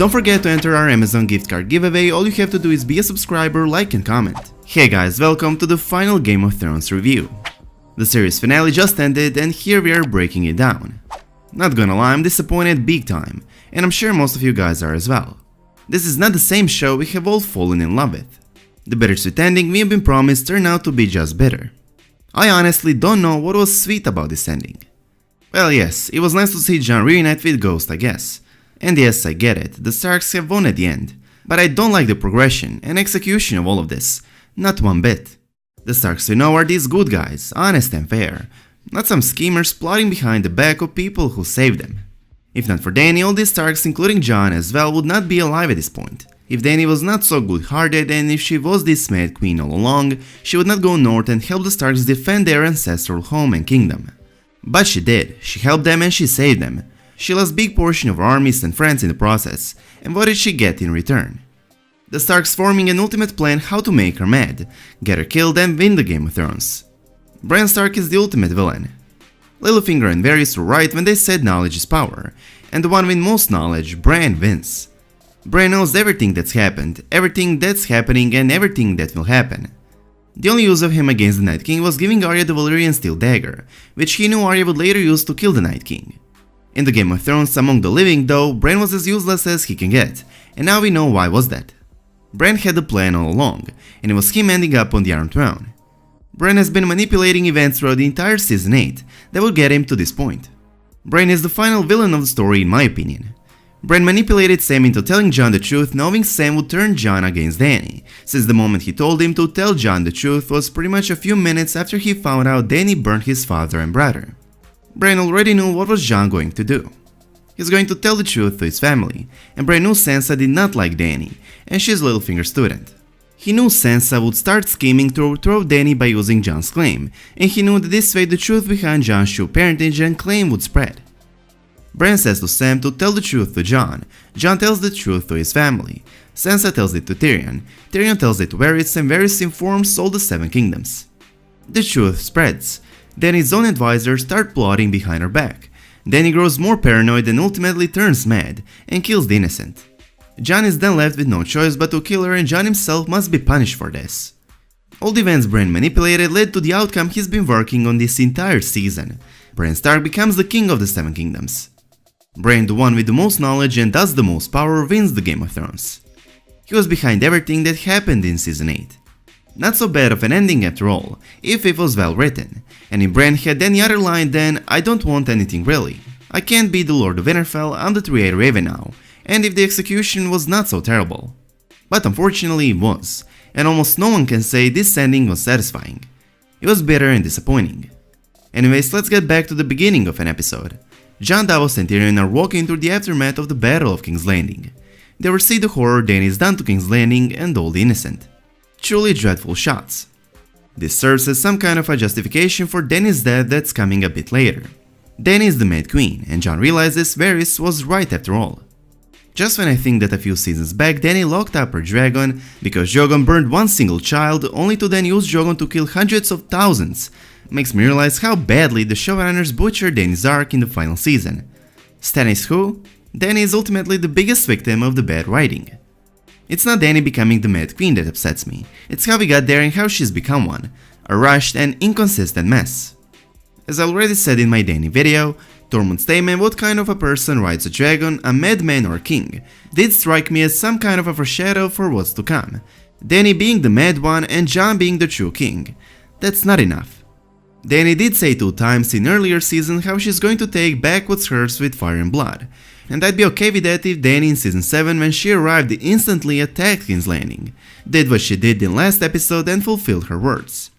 Don't forget to enter our Amazon gift card giveaway. All you have to do is be a subscriber, like and comment. Hey guys, welcome to the final Game of Thrones review. The series finale just ended and here we are breaking it down. Not gonna lie, I'm disappointed big time, and I'm sure most of you guys are as well. This is not the same show we have all fallen in love with. The bittersweet ending we have been promised turned out to be just bitter. I honestly don't know what was sweet about this ending. Well yes, it was nice to see Jon reunite with Ghost, I guess. And yes, I get it, the Starks have won at the end. But I don't like the progression and execution of all of this, not one bit. The Starks we know are these good guys, honest and fair, not some schemers plotting behind the back of people who saved them. If not for Dany, all these Starks, including Jon as well, would not be alive at this point. If Dany was not so good-hearted and if she was this Mad Queen all along, she would not go north and help the Starks defend their ancestral home and kingdom. But she did, she helped them and she saved them. She lost big portion of her armies and friends in the process, and what did she get in return? The Starks forming an ultimate plan how to make her mad, get her killed and win the Game of Thrones. Bran Stark is the ultimate villain. Littlefinger and Varys were right when they said knowledge is power, and the one with most knowledge, Bran, wins. Bran knows everything that's happened, everything that's happening and everything that will happen. The only use of him against the Night King was giving Arya the Valyrian steel dagger, which he knew Arya would later use to kill the Night King. In the Game of Thrones among the living though, Bran was as useless as he can get, and now we know why was that. Bran had the plan all along, and it was him ending up on the Iron Throne. Bran has been manipulating events throughout the entire Season 8 that will get him to this point. Bran is the final villain of the story in my opinion. Bran manipulated Sam into telling Jon the truth, knowing Sam would turn Jon against Dany, since the moment he told him to tell Jon the truth was pretty much a few minutes after he found out Dany burned his father and brother. Bran already knew what was Jon going to do. He was going to tell the truth to his family, and Bran knew Sansa did not like Dany, and she's Littlefinger's student. He knew Sansa would start scheming to overthrow Dany by using Jon's claim, and he knew that this way the truth behind Jon's true parentage and claim would spread. Bran says to Sam to tell the truth to Jon, Jon tells the truth to his family, Sansa tells it to Tyrion, Tyrion tells it to Varys and Varys informs all the Seven Kingdoms. The truth spreads. Dany's own advisors start plotting behind her back. Dany grows more paranoid and ultimately turns mad and kills the innocent. Jon is then left with no choice but to kill her and Jon himself must be punished for this. All the events Bran manipulated led to the outcome he's been working on this entire season. Bran Stark becomes the king of the Seven Kingdoms. Bran, the one with the most knowledge and thus the most power, wins the Game of Thrones. He was behind everything that happened in Season 8. Not so bad of an ending after all, if it was well written, and if Bran had any other line then I don't want anything really. I can't be the Lord of Winterfell, I'm the Three-Eyed Raven now, and if the execution was not so terrible. But unfortunately it was, and almost no one can say this ending was satisfying. It was bitter and disappointing. Anyways, let's get back to the beginning of an episode. Jon, Davos and Tyrion are walking through the aftermath of the Battle of King's Landing. They will see the horror Dany's done to King's Landing and all the innocent. Truly dreadful shots. This serves as some kind of a justification for Dany's death that's coming a bit later. Dany is the Mad Queen, and Jon realizes Varys was right after all. Just when I think that a few seasons back Dany locked up her dragon because Drogon burned one single child only to then use Drogon to kill hundreds of thousands, makes me realize how badly the showrunners butchered Dany's arc in the final season. Stannis who? Dany is ultimately the biggest victim of the bad writing. It's not Dany becoming the Mad Queen that upsets me, it's how we got there and how she's become one, a rushed and inconsistent mess. As I already said in my Dany video, Tormund's statement what kind of a person rides a dragon, a madman or king, did strike me as some kind of a foreshadow for what's to come. Dany being the mad one and Jon being the true king. That's not enough. Dany did say 2 times in earlier season how she's going to take back what's hers with fire and blood, and I'd be okay with that if Dany in season 7 when she arrived instantly attacked King's Landing, did what she did in last episode and fulfilled her words.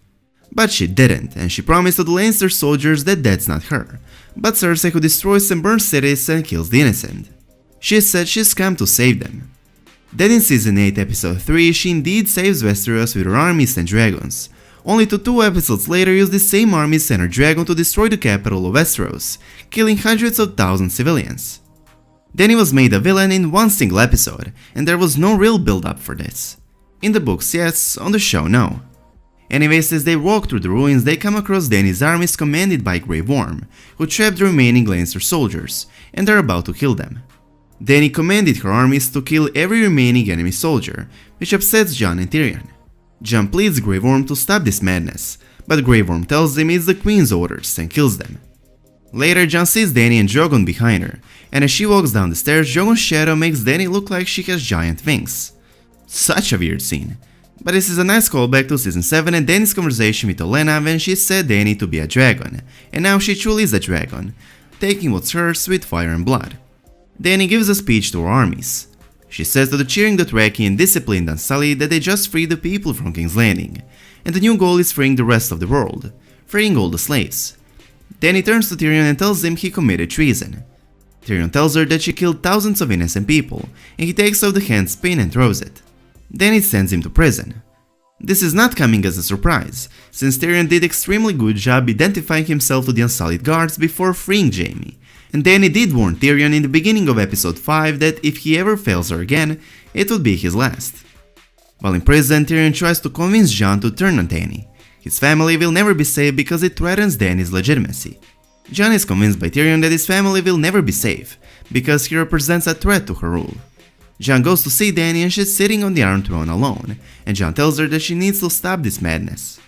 But she didn't, and she promised to the Lannister soldiers that that's not her, but Cersei who destroys and burns cities and kills the innocent. She said she's come to save them. Then in season 8 episode 3 she indeed saves Westeros with her armies and dragons, only to 2 episodes later use the same armies and her dragon to destroy the capital of Westeros, killing hundreds of thousands of civilians. Dany was made a villain in one single episode, and there was no real build up for this. In the books yes, on the show no. Anyways, as they walk through the ruins they come across Dany's armies commanded by Grey Worm, who trapped the remaining Lannister soldiers, and are about to kill them. Dany commanded her armies to kill every remaining enemy soldier, which upsets Jon and Tyrion. Jon pleads Grey Worm to stop this madness, but Grey Worm tells him it's the Queen's orders and kills them. Later, Jon sees Dany and Drogon behind her, and as she walks down the stairs, Drogon's shadow makes Dany look like she has giant wings. Such a weird scene. But this is a nice callback to Season 7 and Dany's conversation with Olenna when she said Dany to be a dragon, and now she truly is a dragon, taking what's hers with fire and blood. Dany gives a speech to her armies. She says to the cheering Dothraki and disciplined Unsullied that they just freed the people from King's Landing, and the new goal is freeing the rest of the world, freeing all the slaves. Dany turns to Tyrion and tells him he committed treason. Tyrion tells her that she killed thousands of innocent people, and he takes off the hand's pin and throws it. Dany sends him to prison. This is not coming as a surprise, since Tyrion did extremely good job identifying himself to the Unsullied guards before freeing Jaime, and Dany did warn Tyrion in the beginning of episode 5 that if he ever fails her again, it would be his last. While in prison, Tyrion tries to convince Jon to turn on Dany. His family will never be safe because it threatens Dany's legitimacy. Jon is convinced by Tyrion that his family will never be safe, because he represents a threat to her rule. Jon goes to see Dany and she's sitting on the Iron Throne alone, and Jon tells her that she needs to stop this madness.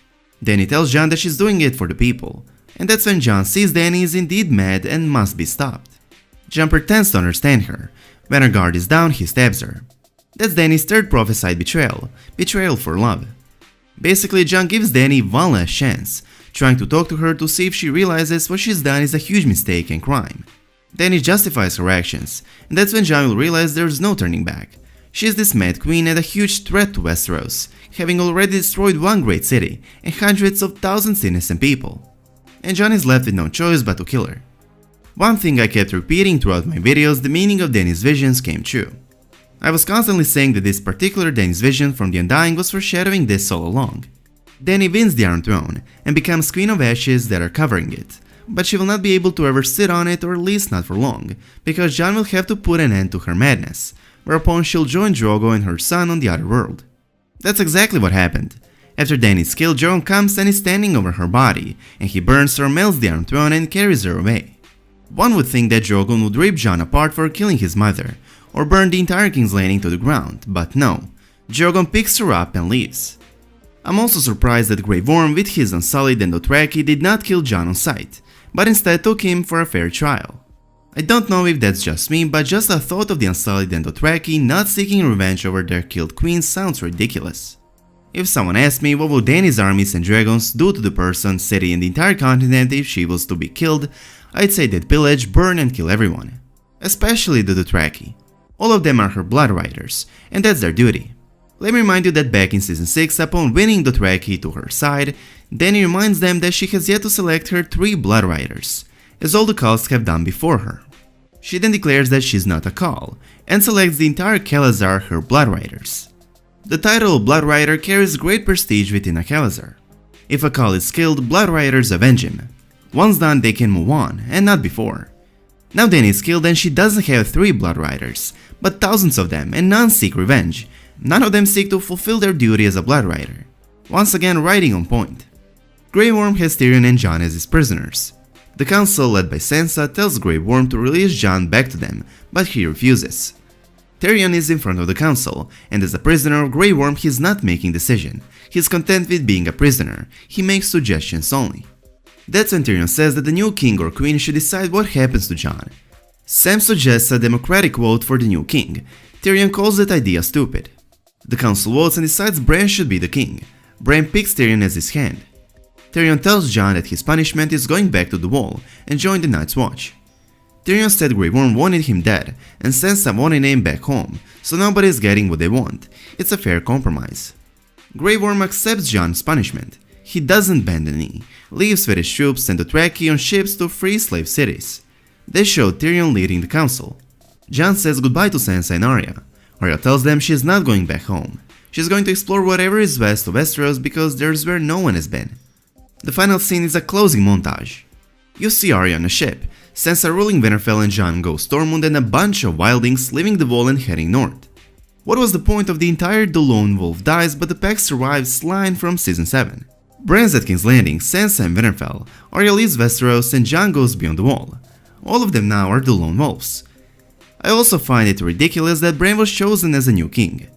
Dany tells Jon that she's doing it for the people, and that's when Jon sees Dany is indeed mad and must be stopped. Jon pretends to understand her. When her guard is down, he stabs her. That's Dany's third prophesied betrayal, betrayal for love. Basically, Jon gives Dany one last chance, trying to talk to her to see if she realizes what she's done is a huge mistake and crime. Dany justifies her actions, and that's when Jon will realize there's no turning back. She is this mad queen and a huge threat to Westeros, having already destroyed one great city and hundreds of thousands of innocent people. And Jon is left with no choice but to kill her. One thing I kept repeating throughout my videos, the meaning of Dany's visions came true. I was constantly saying that this particular Dany's vision from the Undying was foreshadowing this all along. Dany wins the Iron Throne and becomes Queen of Ashes that are covering it, but she will not be able to ever sit on it, or at least not for long, because Jon will have to put an end to her madness, whereupon she'll join Drogo and her son on the other world. That's exactly what happened. After Dany's kill, Drogon comes and is standing over her body, and he burns her, melts the Iron Throne and carries her away. One would think that Drogon would rip Jon apart for killing his mother, or burn the entire King's Landing to the ground, but no, Drogon picks her up and leaves. I'm also surprised that Grey Worm with his Unsullied and Dothraki did not kill Jon on sight, but instead took him for a fair trial. I don't know if that's just me, but just the thought of the Unsullied and Dothraki not seeking revenge over their killed queen sounds ridiculous. If someone asked me what would Dany's armies and dragons do to the person, city and the entire continent if she was to be killed, I'd say they'd pillage, burn and kill everyone. Especially the Dothraki. All of them are her blood riders, and that's their duty. Let me remind you that back in Season 6, upon winning Dothraki to her side, Dany reminds them that she has yet to select her 3 blood riders, as all the cults have done before her. She then declares that she's not a Khal, and selects the entire Khalasar her blood riders. The title of Blood Rider carries great prestige within a Khalasar. If a Khal is killed, blood riders avenge him. Once done, they can move on, and not before. Now Dany is killed and she doesn't have 3 blood riders, but thousands of them, and none seek revenge. None of them seek to fulfill their duty as a blood rider. Once again, writing on point. Grey Worm has Tyrion and Jon as his prisoners. The council, led by Sansa, tells Grey Worm to release Jon back to them, but he refuses. Tyrion is in front of the council, and as a prisoner of Grey Worm he is not making decision. He is content with being a prisoner, he makes suggestions only. That's when Tyrion says that the new king or queen should decide what happens to Jon. Sam suggests a democratic vote for the new king. Tyrion calls that idea stupid. The council votes and decides Bran should be the king. Bran picks Tyrion as his hand. Tyrion tells Jon that his punishment is going back to the Wall and join the Night's Watch. Tyrion said Grey Worm wanted him dead and Sansa wanted him back home, so nobody is getting what they want. It's a fair compromise. Grey Worm accepts Jon's punishment. He doesn't bend the knee, leaves with his troops and Dothraki on ships to free slave cities. They show Tyrion leading the council. Jon says goodbye to Sansa and Arya. Arya tells them she's not going back home. She's going to explore whatever is west of Westeros because there's where no one has been. The final scene is a closing montage. You see Arya on a ship, Sansa ruling Winterfell and Jon go Stormwind and a bunch of wildlings leaving the Wall and heading north. What was the point of the entire "The Lone Wolf dies but the pack survives" line from Season 7? Bran's at King's Landing, Sansa and Winterfell, Arya leaves Westeros and Jon goes beyond the Wall. All of them now are the Lone Wolves. I also find it ridiculous that Bran was chosen as a new king.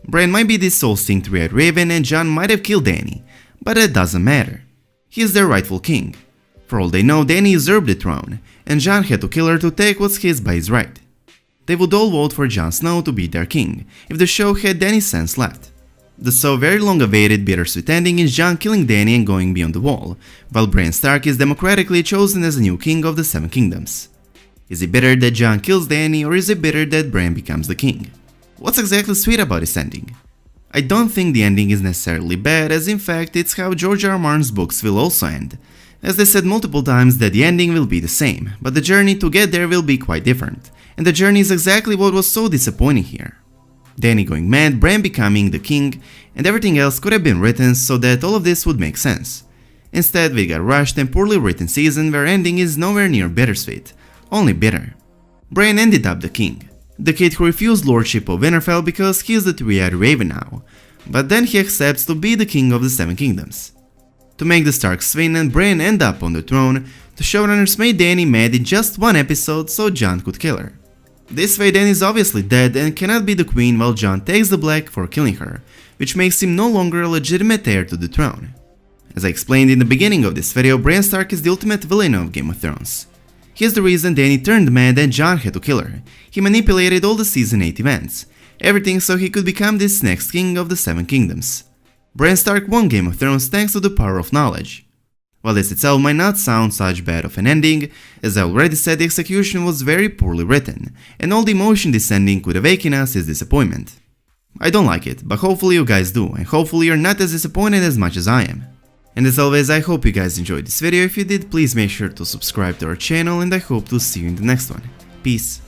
Bran might be this soul-sting three-eyed raven and Jon might have killed Dany, but it doesn't matter. He is their rightful king. For all they know, Dany usurped the throne, and Jon had to kill her to take what's his by his right. They would all vote for Jon Snow to be their king, if the show had any sense left. The so very long-awaited bittersweet ending is Jon killing Dany and going beyond the wall, while Bran Stark is democratically chosen as the new king of the Seven Kingdoms. Is it bitter that Jon kills Dany, or is it bitter that Bran becomes the king? What's exactly sweet about this ending? I don't think the ending is necessarily bad, as in fact it's how George R. R. Martin's books will also end, as they said multiple times that the ending will be the same, but the journey to get there will be quite different, and the journey is exactly what was so disappointing here. Dany going mad, Bran becoming the king, and everything else could have been written so that all of this would make sense. Instead, we got rushed and poorly written season where ending is nowhere near bittersweet, only bitter. Bran ended up the king, the kid who refused lordship of Winterfell because he is the three-eyed raven now, but then he accepts to be the king of the Seven Kingdoms. To make the Starks win and Bran end up on the throne, the showrunners made Dany mad in just one episode so Jon could kill her. This way Dany is obviously dead and cannot be the queen while Jon takes the black for killing her, which makes him no longer a legitimate heir to the throne. As I explained in the beginning of this video, Bran Stark is the ultimate villain of Game of Thrones. He is the reason Dany turned mad and Jon had to kill her. He manipulated all the season 8 events, everything so he could become this next king of the Seven Kingdoms. Bran Stark won Game of Thrones thanks to the power of knowledge. While this itself might not sound such bad of an ending, as I already said, the execution was very poorly written, and all the emotion this ending could awaken us is disappointment. I don't like it, but hopefully you guys do, and hopefully you're not as disappointed as much as I am. And as always, I hope you guys enjoyed this video. If you did, please make sure to subscribe to our channel, and I hope to see you in the next one. Peace.